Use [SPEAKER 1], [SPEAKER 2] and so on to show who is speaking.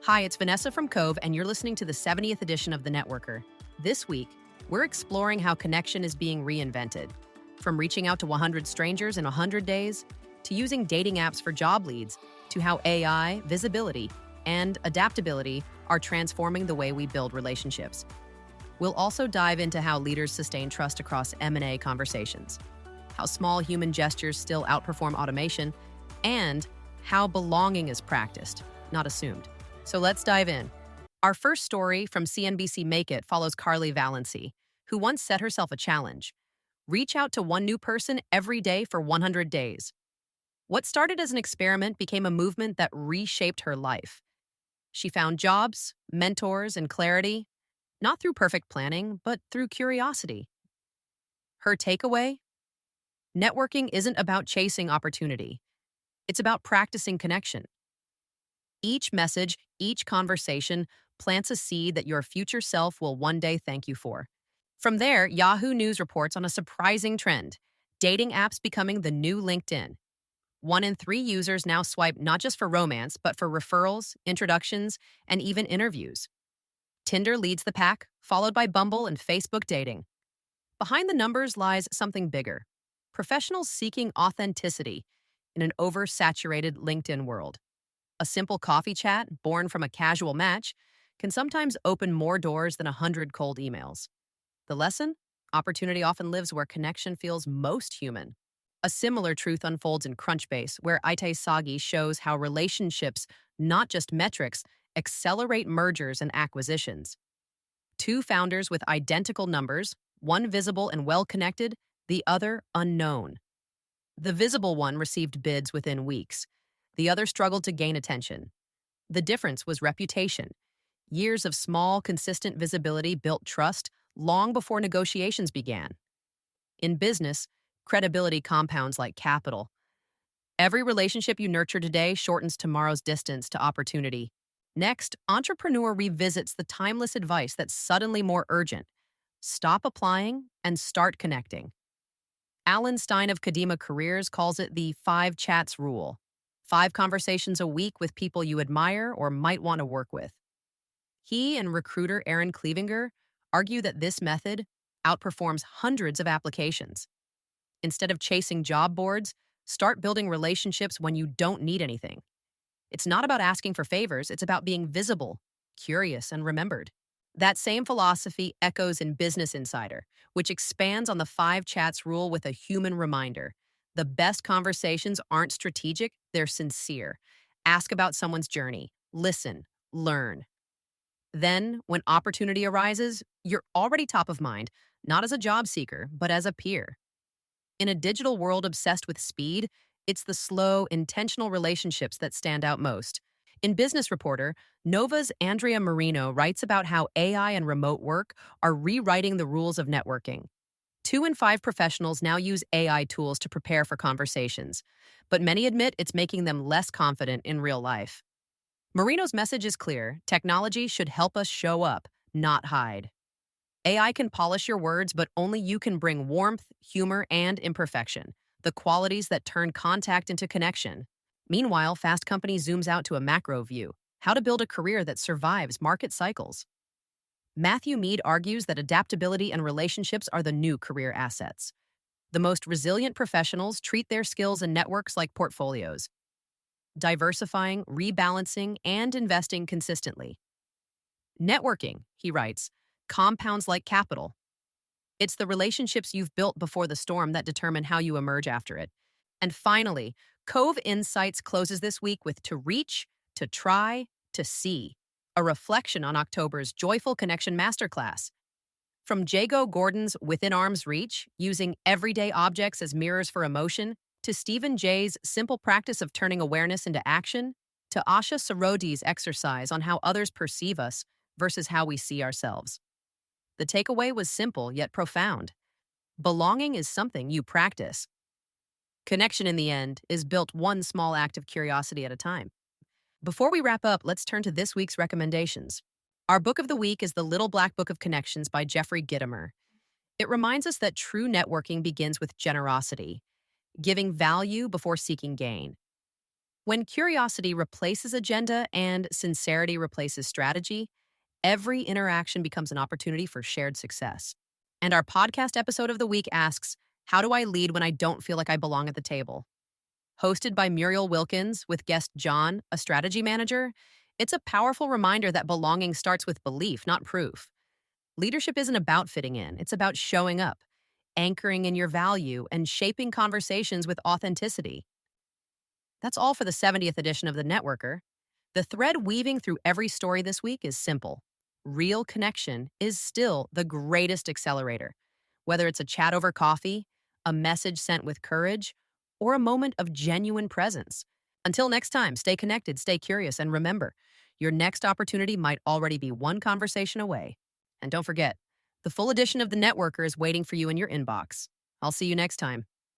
[SPEAKER 1] Hi, it's Vanessa from Cove, and you're listening to the 70th edition of The Networker. This week, we're exploring how connection is being reinvented. From reaching out to 100 strangers in 100 days, to using dating apps for job leads, to how AI, visibility, and adaptability are transforming the way we build relationships. We'll also dive into how leaders sustain trust across M&A conversations, how small human gestures still outperform automation, and how belonging is practiced, not assumed. So let's dive in. Our first story from CNBC Make It follows Carly Valency, who once set herself a challenge: reach out to one new person every day for 100 days. What started as an experiment became a movement that reshaped her life. She found jobs, mentors, and clarity, not through perfect planning, but through curiosity. Her takeaway? Networking isn't about chasing opportunity. It's about practicing connection. Each message, each conversation plants a seed that your future self will one day thank you for. From there, Yahoo News reports on a surprising trend: dating apps becoming the new LinkedIn. 1 in 3 users now swipe not just for romance, but for referrals, introductions, and even interviews. Tinder leads the pack, followed by Bumble and Facebook dating. Behind the numbers lies something bigger: professionals seeking authenticity in an oversaturated LinkedIn world. A simple coffee chat, born from a casual match, can sometimes open more doors than 100 cold emails. The lesson? Opportunity often lives where connection feels most human. A similar truth unfolds in Crunchbase, where Itay Sagi shows how relationships, not just metrics, accelerate mergers and acquisitions. Two founders with identical numbers, one visible and well-connected, the other unknown. The visible one received bids within weeks. The other struggled to gain attention. The difference was reputation. Years of small, consistent visibility built trust long before negotiations began. In business, credibility compounds like capital. Every relationship you nurture today shortens tomorrow's distance to opportunity. Next, entrepreneur revisits the timeless advice that's suddenly more urgent: stop applying and start connecting. Alan Stein of Kadima Careers calls it the 5 chats rule: 5 conversations a week with people you admire or might want to work with. He and recruiter Aaron Clevinger argue that this method outperforms hundreds of applications. Instead of chasing job boards, start building relationships when you don't need anything. It's not about asking for favors, it's about being visible, curious, and remembered. That same philosophy echoes in Business Insider, which expands on the 5 chats rule with a human reminder: the best conversations aren't strategic, they're sincere. Ask about someone's journey, listen, learn. Then, when opportunity arises, you're already top of mind, not as a job seeker, but as a peer. In a digital world obsessed with speed, it's the slow, intentional relationships that stand out most. In Business Reporter, Nova's Andrea Marino writes about how AI and remote work are rewriting the rules of networking. 2 in 5 professionals now use AI tools to prepare for conversations, but many admit it's making them less confident in real life. Marino's message is clear: technology should help us show up, not hide. AI can polish your words, but only you can bring warmth, humor, and imperfection, the qualities that turn contact into connection. Meanwhile, Fast Company zooms out to a macro view: how to build a career that survives market cycles. Matthew Mead argues that adaptability and relationships are the new career assets. The most resilient professionals treat their skills and networks like portfolios, diversifying, rebalancing, and investing consistently. Networking, he writes, compounds like capital. It's the relationships you've built before the storm that determine how you emerge after it. And finally, Cove Insights closes this week with To Reach, To Try, To See, a reflection on October's Joyful Connection Masterclass. From Jago Gordon's Within Arm's Reach, using everyday objects as mirrors for emotion, to Stephen Jay's simple practice of turning awareness into action, to Asha Sarodi's exercise on how others perceive us versus how we see ourselves. The takeaway was simple yet profound. Belonging is something you practice. Connection, in the end, is built one small act of curiosity at a time. Before we wrap up, let's turn to this week's recommendations. Our book of the week is The Little Black Book of Connections by Jeffrey Gitomer. It reminds us that true networking begins with generosity, giving value before seeking gain. When curiosity replaces agenda and sincerity replaces strategy, every interaction becomes an opportunity for shared success. And our podcast episode of the week asks, how do I lead when I don't feel like I belong at the table? Hosted by Muriel Wilkins with guest John, a strategy manager, it's a powerful reminder that belonging starts with belief, not proof. Leadership isn't about fitting in, it's about showing up, anchoring in your value, and shaping conversations with authenticity. That's all for the 70th edition of The Networker. The thread weaving through every story this week is simple. Real connection is still the greatest accelerator. Whether it's a chat over coffee, a message sent with courage, or a moment of genuine presence. Until next time, stay connected, stay curious, and remember, your next opportunity might already be one conversation away. And don't forget, the full edition of The Networker is waiting for you in your inbox. I'll see you next time.